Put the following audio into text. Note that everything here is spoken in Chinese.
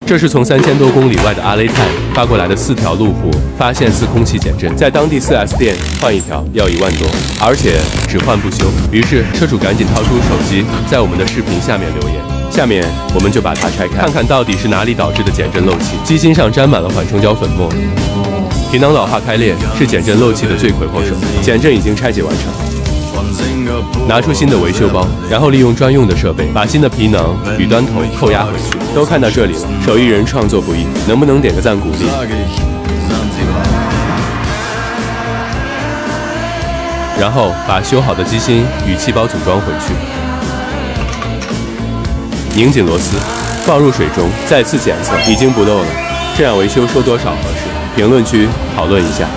这是从3000多公里外的阿雷泰发过来的4条路虎，发现4空气减震，在当地4S店换一条要1万多，而且只换不修。于是车主赶紧掏出手机，在我们的视频下面留言。下面我们就把它拆开，看看到底是哪里导致的减震漏气。机芯上沾满了缓冲胶粉末，皮囊老化开裂是减震漏气的罪魁祸首。减震已经拆解完成。拿出新的维修包，然后利用专用的设备把新的皮囊与端头扣压回去。都看到这里了，手艺人创作不易，能不能点个赞鼓励？然后把修好的机芯与气包组装回去，拧紧螺丝，放入水中，再次检测，已经不漏了。这样维修说多少合适？评论区讨论一下。